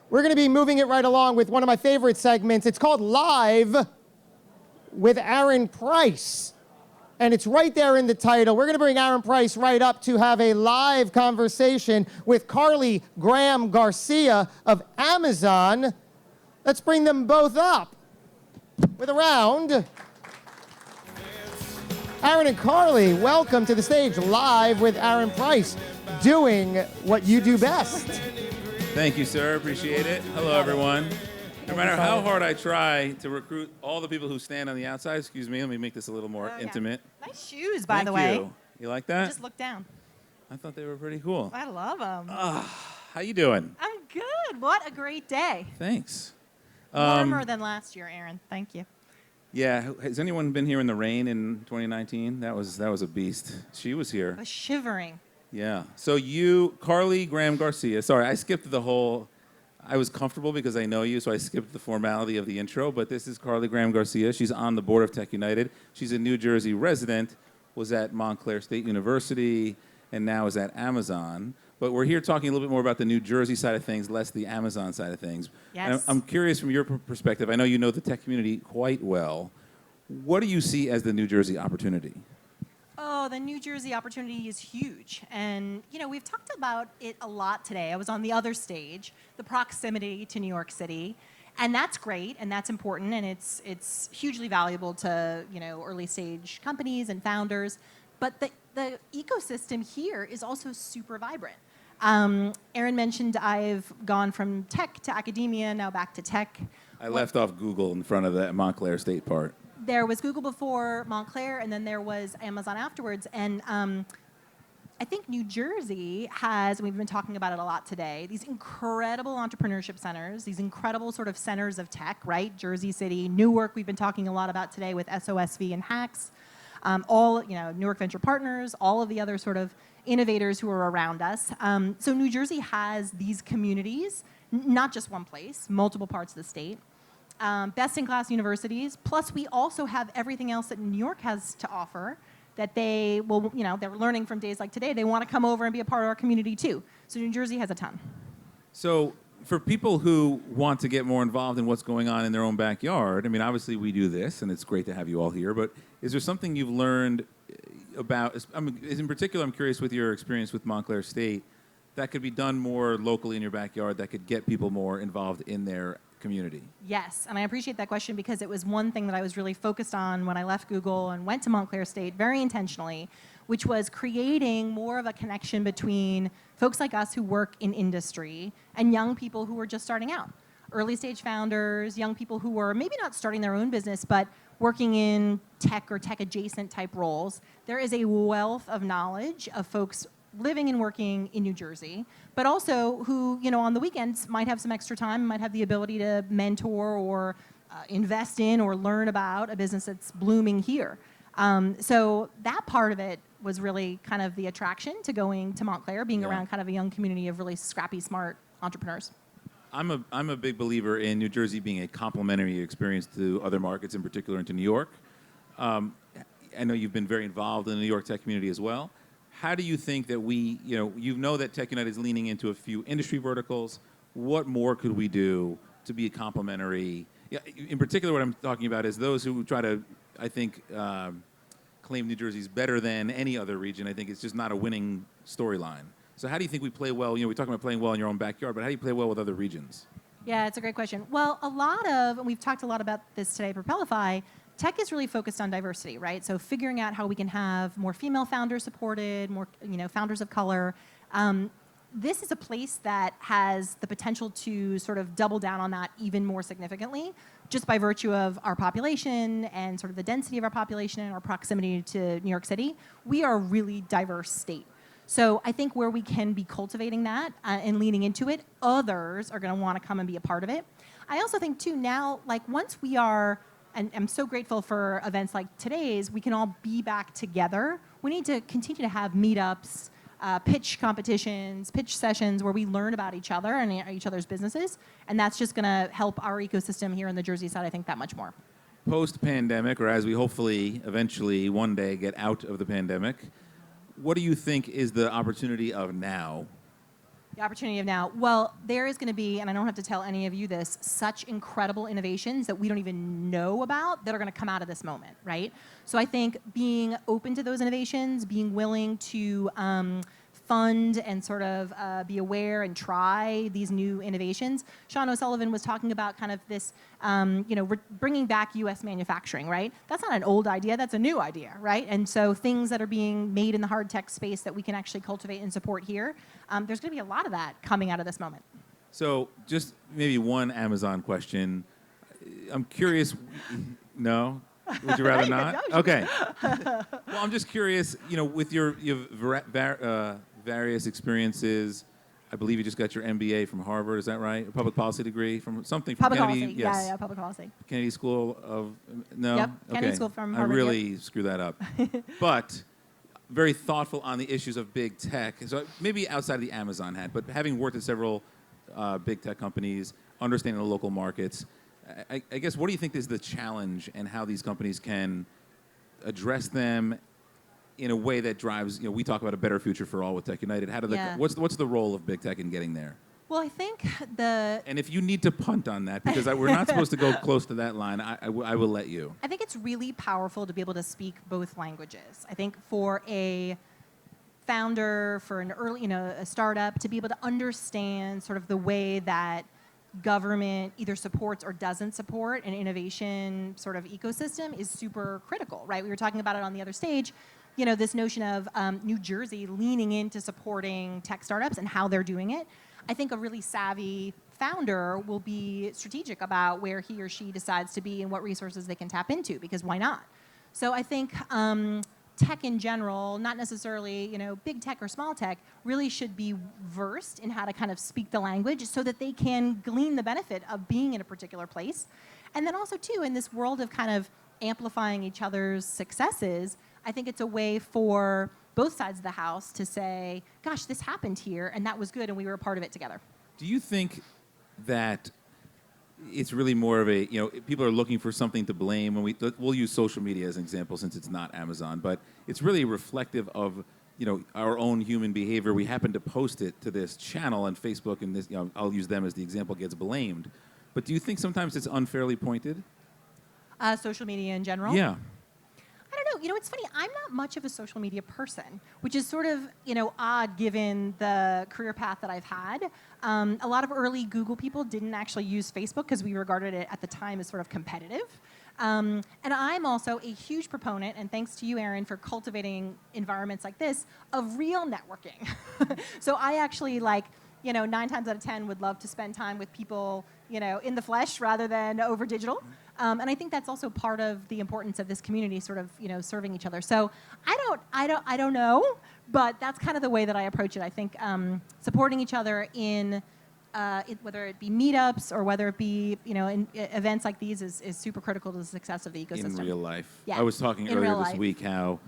We're going to be moving it right along with one of my favorite segments. It's called Live with Aaron Price. And it's right there in the title. We're going to bring Aaron Price right up to have a live conversation with Carly Graham Garcia of Amazon. Let's bring them both up with a round. Aaron and Carly, welcome to the stage, Live with Aaron Price, doing what you do best. Thank you, sir. Appreciate it. Hello, everyone. No matter how hard I try to recruit all the people who stand on the outside, excuse me, let me make this a little more intimate. Nice shoes, by the way. Thank you. You like that? Just look down. I thought they were pretty cool. I love them. How you doing? I'm good. What a great day. Thanks. Warmer than last year, Aaron. Thank you. Yeah. Has anyone been here in the rain in 2019? That was a beast. She was here. I was shivering. Yeah. So you, Carly Graham Garcia. Sorry, I skipped the whole. I was comfortable because I know you, so I skipped the formality of the intro. But this is Carly Graham Garcia. She's on the board of Tech United. She's a New Jersey resident, was at Montclair State University, and now is at Amazon. But we're here talking a little bit more about the New Jersey side of things, less the Amazon side of things. Yes. And I'm curious from your perspective. I know you know the tech community quite well. What do you see as the New Jersey opportunity? Oh, the New Jersey opportunity is huge. And, you know, we've talked about it a lot today. I was on the other stage, the proximity to New York City. And that's great, and that's important, and it's hugely valuable to, you know, early stage companies and founders. But the ecosystem here is also super vibrant. Aaron mentioned I've gone from tech to academia, now back to tech. I left off Google in front of that Montclair State part. There was Google before Montclair, and then there was Amazon afterwards. And I think New Jersey has, and we've been talking about it a lot today, these incredible entrepreneurship centers, these incredible sort of centers of tech, right? Jersey City, Newark, we've been talking a lot about today with SOSV and Hacks. All, you know, Newark Venture Partners, all of the other sort of innovators who are around us. So New Jersey has these communities, not just one place, multiple parts of the state. Best-in-class universities, plus we also have everything else that New York has to offer that they will, you know, they're learning from days like today. They want to come over and be a part of our community too. So New Jersey has a ton. So for people who want to get more involved in what's going on in their own backyard, I mean, obviously we do this, and it's great to have you all here, but is there something you've learned about, in particular, I'm curious with your experience with Montclair State, that could be done more locally in your backyard, that could get people more involved in their community? Yes, and I appreciate that question because it was one thing that I was really focused on when I left Google and went to Montclair State very intentionally, which was creating more of a connection between folks like us who work in industry and young people who are just starting out. Early stage founders, young people who were maybe not starting their own business, but working in tech or tech adjacent type roles. There is a wealth of knowledge of folks living and working in New Jersey, but also who, you know, on the weekends might have some extra time, might have the ability to mentor or invest in or learn about a business that's blooming here. So that part of it was really kind of the attraction to going to Montclair, being around kind of a young community of really scrappy, smart entrepreneurs. I'm a big believer in New Jersey being a complementary experience to other markets, in particular into New York. I know you've been very involved in the New York tech community as well. How do you think that we, you know that Tech United is leaning into a few industry verticals. What more could we do to be a complementary? In particular, what I'm talking about is those who try to, I think, claim New Jersey's better than any other region. I think it's just not a winning storyline. So how do you think we play well? You know, we're talking about playing well in your own backyard, but how do you play well with other regions? Yeah, it's a great question. Well, a lot of, and we've talked a lot about this today, Propelify, tech is really focused on diversity, right? So figuring out how we can have more female founders supported, more, founders of color. This is a place that has the potential to sort of double down on that even more significantly, just by virtue of our population and sort of the density of our population and our proximity to New York City. We are a really diverse state. So I think where we can be cultivating that and leaning into it, others are going to want to come and be a part of it. I also think, too, now, like once we are, and I'm so grateful for events like today's, we can all be back together. We need to continue to have meetups, pitch competitions, pitch sessions where we learn about each other and each other's businesses. And that's just going to help our ecosystem here on the Jersey side, I think, that much more. Post-pandemic, or as we hopefully eventually one day get out of the pandemic, what do you think is the opportunity of now The opportunity of now. Well, there is going to be, and I don't have to tell any of you this, such incredible innovations that we don't even know about that are going to come out of this moment, right? So I think being open to those innovations, being willing to fund and sort of be aware and try these new innovations. Sean O'Sullivan was talking about kind of this, bringing back U.S. manufacturing, right? That's not an old idea, that's a new idea, right? And so things that are being made in the hard tech space that we can actually cultivate and support here, there's going to be a lot of that coming out of this moment. So just maybe one Amazon question. I'm curious, no? Would you rather not? Okay. Well, I'm just curious, with your various experiences, I believe you just got your MBA from Harvard, is that right? A public policy degree from something from Public Kennedy? policy, Yes. yeah, public policy. Kennedy School of, no? Yep, Okay. Kennedy School from Harvard. I really screw that up. But very thoughtful on the issues of big tech. So maybe outside of the Amazon hat, but having worked at several big tech companies, understanding the local markets, I guess, what do you think is the challenge and how these companies can address them in a way that drives, we talk about a better future for all with Tech United. What's the role of big tech in getting there? Well, I think And if you need to punt on that, because we're not supposed to go close to that line, I will let you. I think it's really powerful to be able to speak both languages. I think for a founder, for an early, a startup, to be able to understand sort of the way that government either supports or doesn't support an innovation sort of ecosystem is super critical, right? We were talking about it on the other stage, this notion of New Jersey leaning into supporting tech startups and how they're doing it. I think a really savvy founder will be strategic about where he or she decides to be and what resources they can tap into, because why not? So I think tech in general, not necessarily, big tech or small tech, really should be versed in how to kind of speak the language so that they can glean the benefit of being in a particular place. And then also, too, in this world of kind of amplifying each other's successes, I think it's a way for both sides of the house to say, gosh, this happened here, and that was good, and we were a part of it together. Do you think that it's really more of a, people are looking for something to blame when we'll use social media as an example since it's not Amazon, but it's really reflective of, our own human behavior. We happen to post it to this channel, and Facebook and this, I'll use them as the example, gets blamed. But do you think sometimes it's unfairly pointed? Social media in general? Yeah. I don't know. It's funny. I'm not much of a social media person, which is sort of, odd given the career path that I've had. A lot of early Google people didn't actually use Facebook because we regarded it at the time as sort of competitive. And I'm also a huge proponent, and thanks to you, Aaron, for cultivating environments like this, of real networking. So I actually 9 times out of 10 would love to spend time with people, in the flesh rather than over digital. And I think that's also part of the importance of this community sort of, serving each other. So I don't know, but that's kind of the way that I approach it. I think supporting each other in whether it be meetups or whether it be, in events like these is super critical to the success of the ecosystem. In real life. Yeah. I was talking In earlier real this life. week how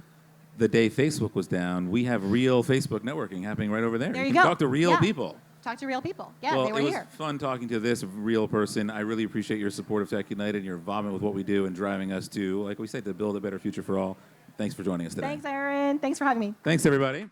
the day Facebook was down, we have real Facebook networking happening right over there. There you you can go. talk to real Yeah. people. Talk to real people. Yeah, Well, they were it was here. fun talking to this real person. I really appreciate your support of Tech United and your involvement with what we do and driving us to, like we said, to build a better future for all. Thanks for joining us today. Thanks, Aaron. Thanks for having me. Thanks, everybody.